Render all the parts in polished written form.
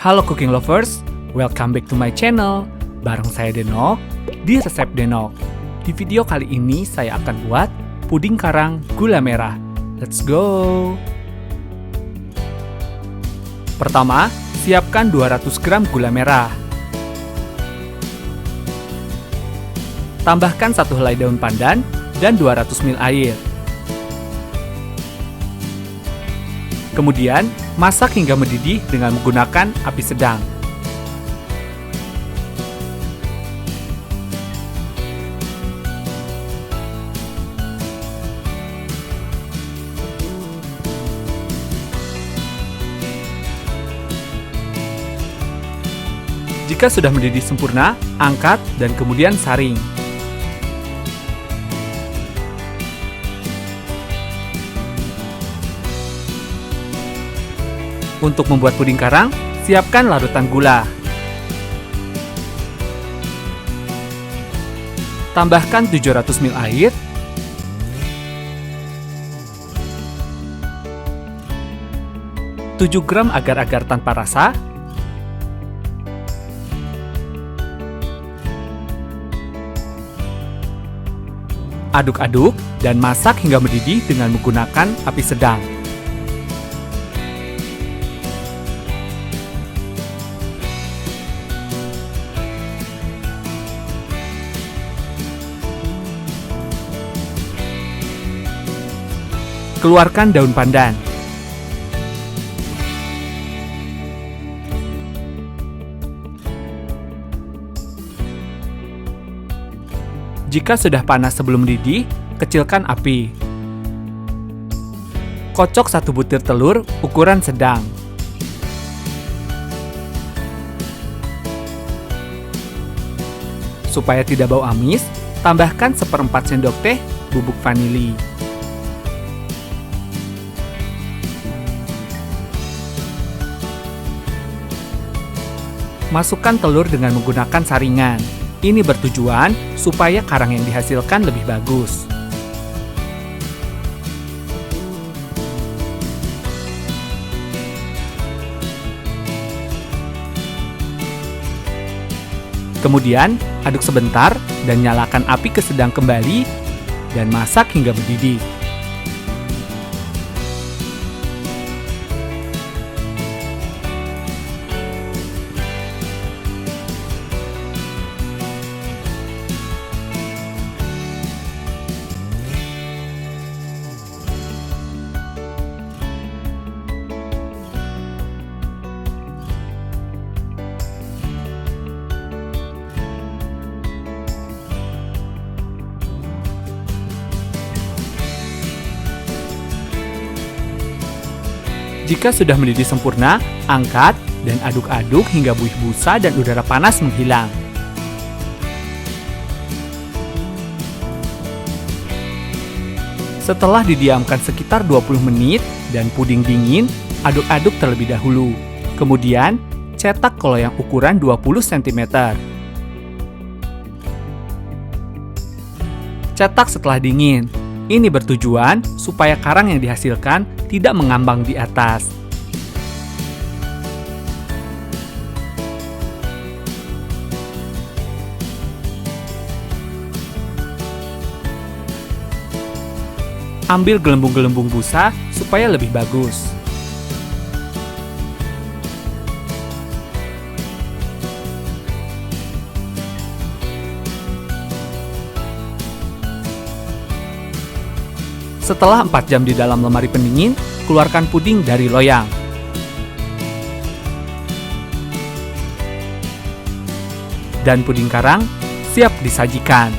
Halo cooking lovers, welcome back to my channel. Bareng saya Denok, di Resep Denok. Di video kali ini saya akan buat puding karang gula merah. Let's go! Pertama, siapkan 200 gram gula merah. Tambahkan 1 helai daun pandan dan 200 ml air. Kemudian, masak hingga mendidih dengan menggunakan api sedang. Jika sudah mendidih sempurna, angkat dan kemudian saring. Untuk membuat puding karang, siapkan larutan gula. Tambahkan 700 ml air. Tujuh gram agar-agar tanpa rasa. Aduk-aduk dan masak hingga mendidih dengan menggunakan api sedang. Keluarkan daun pandan. Jika sudah panas sebelum mendidih, kecilkan api. Kocok 1 butir telur ukuran sedang. Supaya tidak bau amis, tambahkan 1/4 sendok teh bubuk vanili. Masukkan telur dengan menggunakan saringan. Ini bertujuan supaya karang yang dihasilkan lebih bagus. Kemudian, aduk sebentar dan nyalakan api ke sedang kembali dan masak hingga mendidih. Jika sudah mendidih sempurna, angkat dan aduk-aduk hingga buih busa dan udara panas menghilang. Setelah didiamkan sekitar 20 menit dan puding dingin, aduk-aduk terlebih dahulu. Kemudian, cetak loyang ukuran 20 cm. Cetak setelah dingin. Ini bertujuan supaya karang yang dihasilkan tidak mengambang di atas. Ambil gelembung-gelembung busa supaya lebih bagus. Setelah 4 jam di dalam lemari pendingin, keluarkan puding dari loyang. Dan puding karang siap disajikan.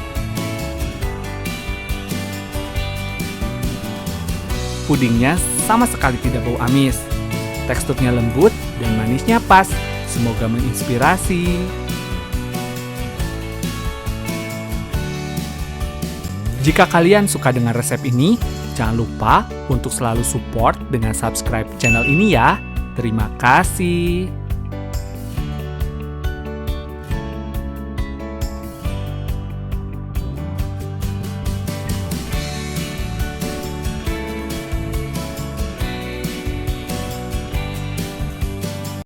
Pudingnya sama sekali tidak bau amis. Teksturnya lembut dan manisnya pas. Semoga menginspirasi. Jika kalian suka dengan resep ini, jangan lupa untuk selalu support dengan subscribe channel ini ya. Terima kasih.